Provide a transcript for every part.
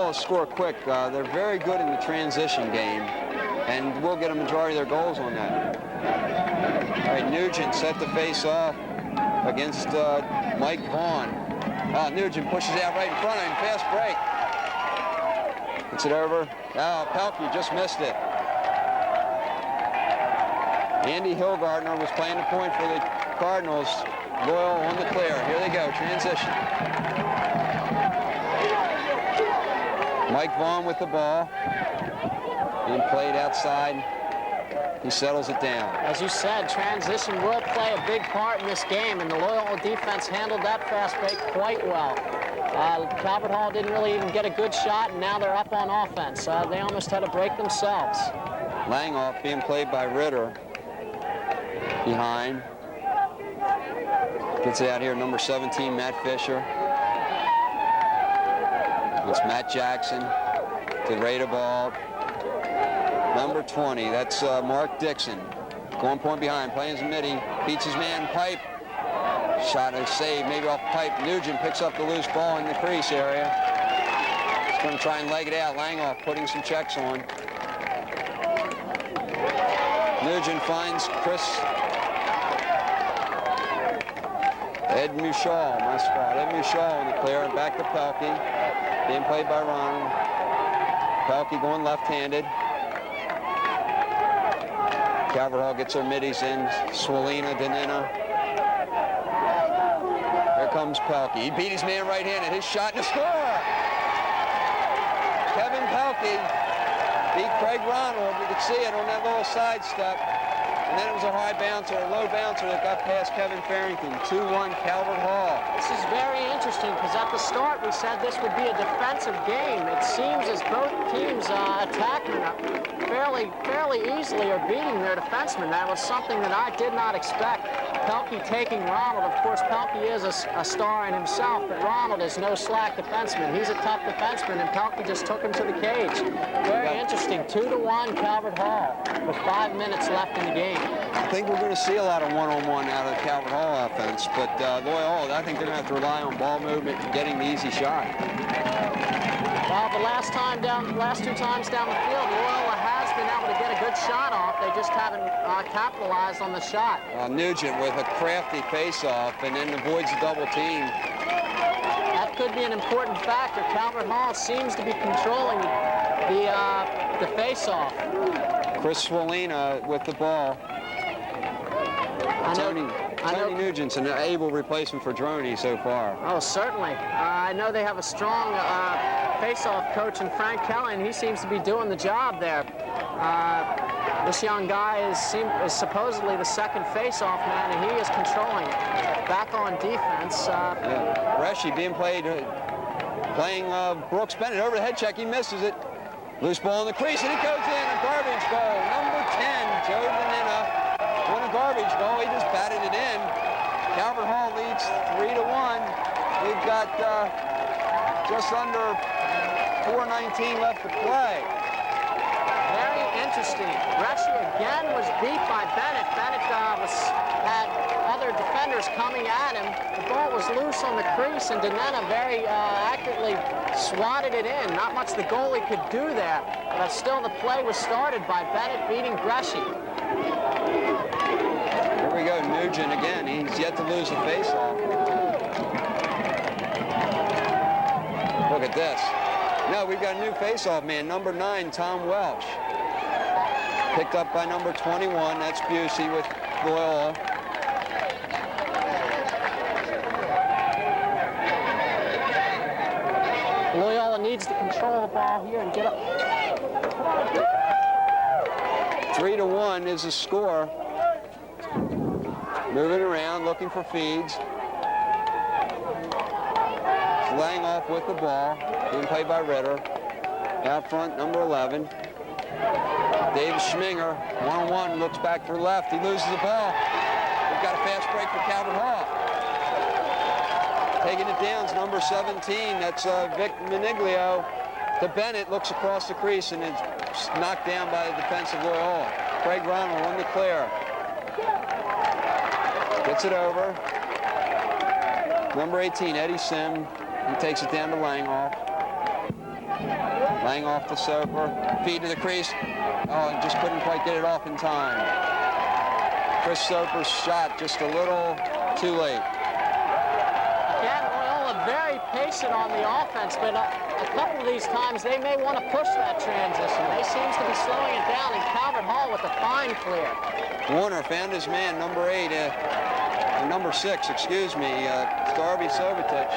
Loyola score quick. They're very good in the transition game, and we'll get a majority of their goals on that. All right, Nugent set the face off against Mike Vaughn. Nugent pushes out right in front of him. Fast break. Gets it over. Pelkey just missed it. Andy Hillgardner was playing the point for the Cardinals. Loyola on the clear. Here they go. Transition. Mike Vaughn with the ball. Being played outside. He settles it down. As you said, transition will play a big part in this game, and the Loyola defense handled that fast break quite well. Calvert Hall didn't really even get a good shot, and now they're up on offense. They almost had a break themselves. Langoff being played by Ritter. Behind. Gets it out here, number 17, Matt Fisher. It's Matt Jackson to Raider ball. Number 20, that's Mark Dixon. Going point behind, playing his midi, beats his man, pipe. Shot and save, maybe off pipe. Nugent picks up the loose ball in the crease area. He's going to try and leg it out. Langoff putting some checks on. Nugent finds Chris Ed Mushal, my spot. Ed Mushal in the clear, and back to Pelkey. Being played by Ronald. Pelkey going left-handed. Calvert Hall gets their middies in. Swalina, Danina. Here comes Pelkey. He beat his man right-handed. His shot and a score! Kevin Pelkey beat Craig Ronald. You could see it on that little sidestep. And then it was a high bouncer, a low bouncer that got past Kevin Farrington. 2-1 Calvert Hall. This is very interesting because at the start we said this would be a defensive game. It seems as both teams attacking fairly easily are beating their defensemen. That was something that I did not expect. Pelkey taking Ronald. Of course, Pelkey is a star in himself, but Ronald is no slack defenseman. He's a tough defenseman, and Pelkey just took him to the cage. Very interesting. 2-1 Calvert Hall with 5 minutes left in the game. I think we're going to see a lot of one-on-one out of the Calvert Hall offense, but Loyola, I think they're going to have to rely on ball movement and getting the easy shot. Well, the last 2 times down the field, Loyola has been able to get a good shot off. They just haven't capitalized on the shot. Nugent with a crafty face-off and then avoids the double team. That could be an important factor. Calvert Hall seems to be controlling the face-off. Chris Swalina with the ball. Tony Nugent's an able replacement for Droney so far. Oh, certainly. I know they have a strong face-off coach in Frank Kelly, and he seems to be doing the job there. This young guy is supposedly the second face-off man, and he is controlling it. Back on defense. Bresci being playing Brooks Bennett over the head check. He misses it. Loose ball in the crease, and it goes in. A garbage goal. Number 10, Joe Danina, won a garbage goal. He just batted it in. Calvert Hall leads 3-1. We've got just under 4:19 left to play. Very interesting. Bresci again was beat by Bennett. Bennett had other defenders coming at him. The ball was loose on the crease, and Danina very accurately swatted it in. Not much the goalie could do there, but still the play was started by Bennett beating Bresci. Here we go, Nugent again. He's yet to lose a face-off. Look at this. No, we've got a new face-off man, number 9, Tom Welch. Picked up by number 21, that's Busey with Loyola. Loyola needs to control the ball here and get up. 3-1 is the score. Moving around, looking for feeds. Langoff with the ball, being played by Ritter. Out front, number 11. David Schminger, one-on-one, looks back for left. He loses the ball. We've got a fast break for Calvert Hall. Taking it down is number 17. That's Vic Miniglio. To Bennett, looks across the crease and is knocked down by the defensive Loyola. Craig Ronald on the clear. Gets it over. Number 18, Eddie Sim. He takes it down to Langoff. Laying off to Soper. Feed to the crease. Oh, just couldn't quite get it off in time. Chris Soper's shot just a little too late. Again, Loyola very patient on the offense, but a couple of these times they may want to push that transition. They seems to be slowing it down, and Calvert Hall with a fine clear. Warner found his man, number 6, excuse me, Starby Sovetich.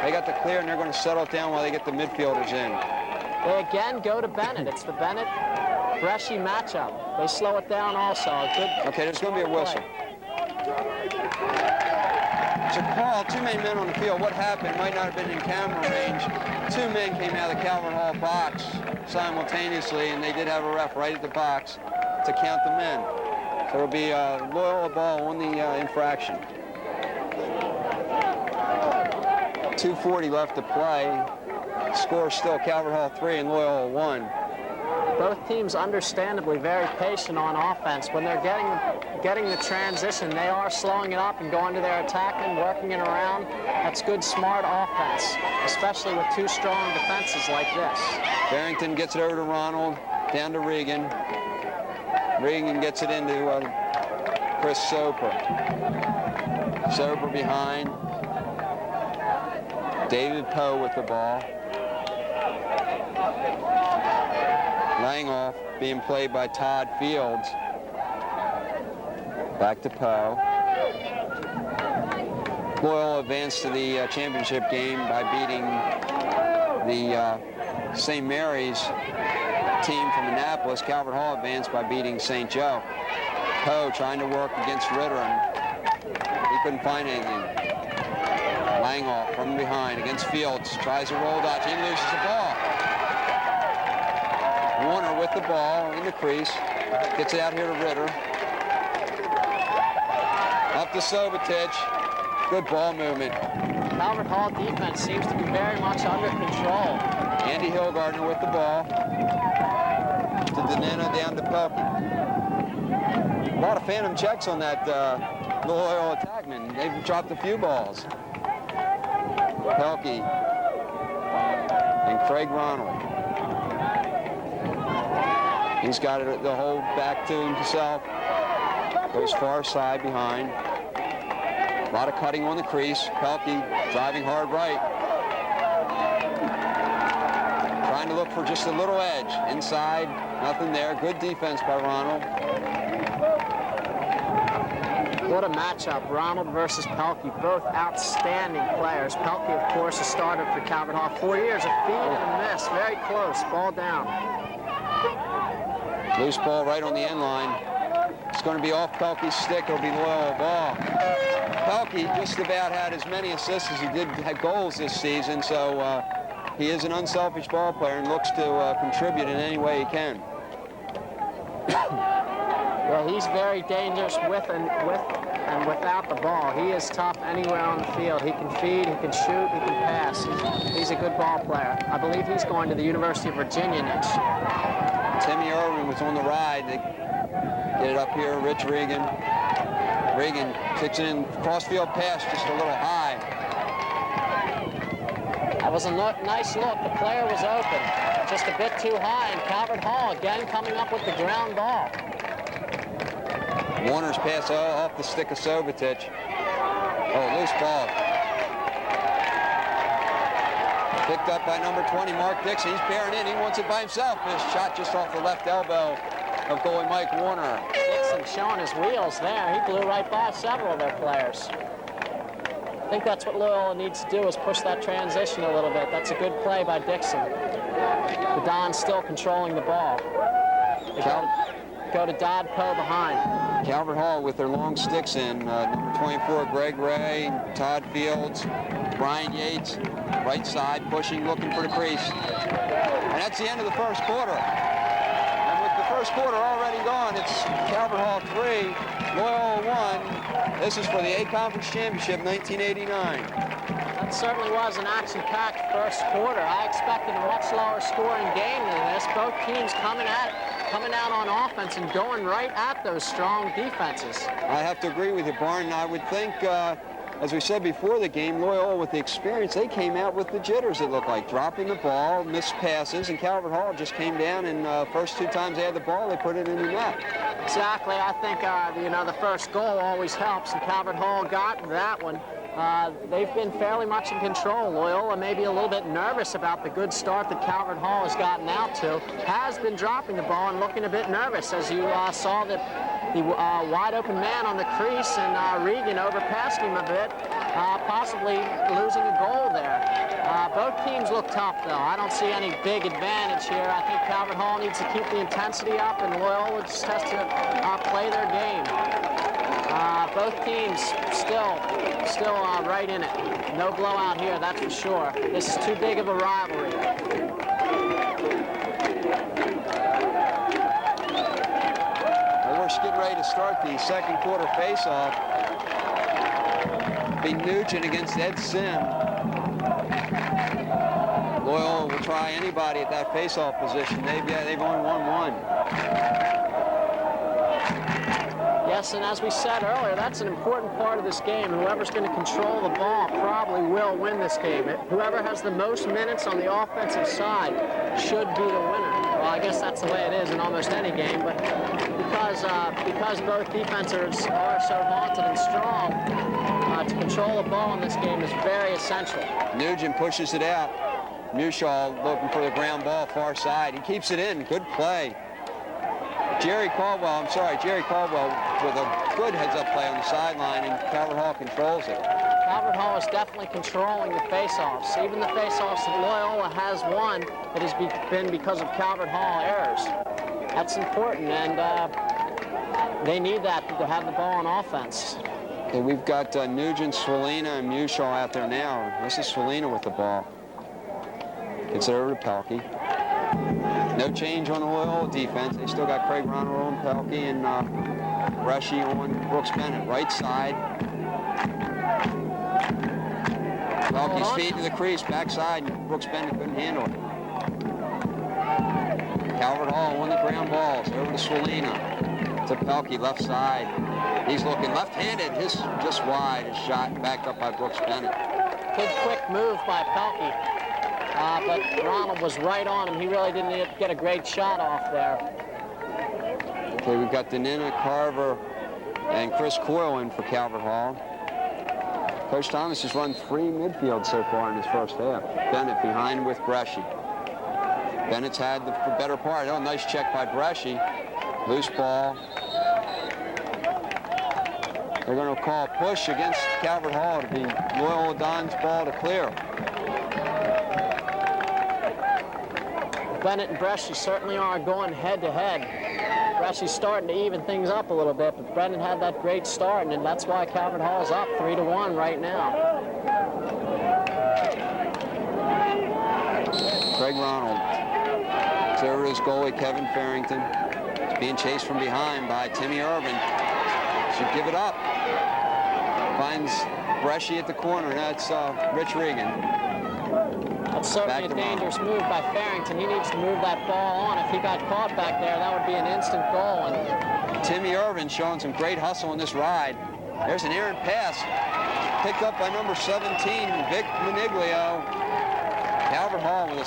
They got the clear, and they're going to settle it down while they get the midfielders in. They again go to Bennett. It's the Bennett-Bresci matchup. They slow it down also. Okay, there's going to be a whistle. It's a call, 2 main men on the field. What happened might not have been in camera range. 2 men came out of the Calvert Hall box simultaneously, and they did have a ref right at the box to count the men. So it'll be a Loyola ball on the infraction. 2:40 left to play. Score still Calvert Hall 3 and Loyola 1. Both teams understandably very patient on offense. When they're getting the transition, they are slowing it up and going to their attack and working it around. That's good, smart offense, especially with 2 strong defenses like this. Barrington gets it over to Ronald, down to Regan. Regan gets it into Chris Soper. Soper behind. David Poe with the ball. Laying off, being played by Todd Fields. Back to Poe. Loyola advanced to the championship game by beating the St. Mary's team from Annapolis. Calvert Hall advanced by beating St. Joe. Poe trying to work against Ritter, and he couldn't find anything. Laying off from behind against Fields. Tries a roll dodge. He loses the ball. Warner with the ball in the crease. Gets it out here to Ritter. Up to Sovetich. Good ball movement. Calvert Hall defense seems to be very much under control. Andy Hillgardner with the ball. To Denena down to Pelkey. A lot of phantom checks on that Loyola attackman. They've dropped a few balls. Pelkey and Craig Ronald. He's got it the whole back to himself. Goes far side behind. A lot of cutting on the crease. Pelkey driving hard right. Trying to look for just a little edge. Inside, nothing there. Good defense by Ronald. What a matchup, Ronald versus Pelkey, both outstanding players. Pelkey, of course, a starter for Calvert Hall. 4 years, a feed and a miss, very close, ball down. Loose ball right on the end line. It's going to be off Pelkey's stick. It'll be Loyola ball. Pelkey just about had as many assists as he did have goals this season, so he is an unselfish ball player and looks to contribute in any way he can. Well, he's very dangerous with and without the ball. He is tough anywhere on the field. He can feed, he can shoot, he can pass. He's a good ball player. I believe he's going to the University of Virginia next year. Timmy Irwin was on the ride. They get it up here, Rich Regan. Regan kicks it in, cross-field pass, just a little high. That was a nice look. The player was open, just a bit too high, and Calvert Hall again coming up with the ground ball. Warner's pass off the stick of Sovetich. Oh, loose ball. Picked up by number 20, Mark Dixon. He's bearing in. He wants it by himself. His shot just off the left elbow of goalie Mike Warner. Dixon showing his wheels there. He blew right by several of their players. I think that's what Loyola needs to do, is push that transition a little bit. That's a good play by Dixon. The Dons still controlling the ball. They go to Dodd Poe behind. Calvert Hall with their long sticks in. Number 24, Greg Ray, Todd Fields, Brian Yates, right side, pushing, looking for the crease. And that's the end of the first quarter. And with the first quarter already gone, it's Calvert Hall 3, Loyola 1. This is for the A-Conference Championship 1989. That certainly was an action-packed first quarter. I expected a much lower scoring game than this. Both teams coming out on offense and going right at those strong defenses. I have to agree with you, Barn. I would think as we said before the game, Loyola, with the experience, they came out with the jitters, it looked like, dropping the ball, missed passes, and Calvert Hall just came down, and first 2 times they had the ball, they put it in the net. Exactly. I think, the first goal always helps, and Calvert Hall got that one. They've been fairly much in control. Loyola may be a little bit nervous about the good start that Calvert Hall has gotten out to. Has been dropping the ball and looking a bit nervous, as you saw that the wide open man on the crease, and Regan overpassed him a bit, possibly losing a goal there. Both teams look tough, though. I don't see any big advantage here. I think Calvert Hall needs to keep the intensity up, and Loyola just has to play their game. Both teams still right in it. No blowout here, that's for sure. This is too big of a rivalry. Well, we're getting ready to start the second quarter face-off. Be Nugent against Ed Sim. Loyola will try anybody at that face-off position. They've only won 1. Yes, and as we said earlier, that's an important part of this game. Whoever's going to control the ball probably will win this game. Whoever has the most minutes on the offensive side should be the winner. Well, I guess that's the way it is in almost any game, but because both defenses are so vaunted and strong, to control the ball in this game is very essential. Nugent pushes it out. Mushaw looking for the ground ball far side. He keeps it in. Good play. Jerry Caldwell with a good heads-up play on the sideline, and Calvert Hall controls it. Calvert Hall is definitely controlling the face-offs. Even the face-offs that Loyola has won, it has been because of Calvert Hall errors. That's important, and they need that to have the ball on offense. Okay, we've got Nugent, Swalina, and Mushaw out there now. This is Swalina with the ball. Gets it over to Pelkey. No change on the Loyola defense. They still got Craig Ronald on Pelkey and Bresci on Brooks Bennett. Right side. Pelkey's feet to the crease, backside, and Brooks Bennett couldn't handle it. Calvert Hall on the ground balls. Over to Swalina. To Pelkey, left side. He's looking left-handed. His just wide. His shot backed up by Brooks Bennett. Good quick move by Pelkey. But Ronald was right on him. He really didn't get a great shot off there. Okay, we've got Danina, Carver, and Chris Coyle in for Calvert Hall. Coach Thomas has run 3 midfield so far in his first half. Bennett behind with Bresci. Bennett's had the better part. Oh, nice check by Bresci. Loose ball. They're going to call a push against Calvert Hall to be Loyola Don's ball to clear. Bennett and Bresci certainly are going head-to-head. Bresci's starting to even things up a little bit, but Brennan had that great start, and that's why Calvert Hall is up 3-1 right now. Craig Ronald. It's over to his goalie, Kevin Farrington. He's being chased from behind by Timmy Irvin. Should give it up. Finds Bresci at the corner. That's Rich Regan. That's certainly a dangerous move by Farrington. He needs to move that ball on. If he got caught back there, that would be an instant goal. And Timmy Irvin showing some great hustle in this ride. There's an errant pass. Picked up by number 17, Vic Maniglio. Calvert Hall with a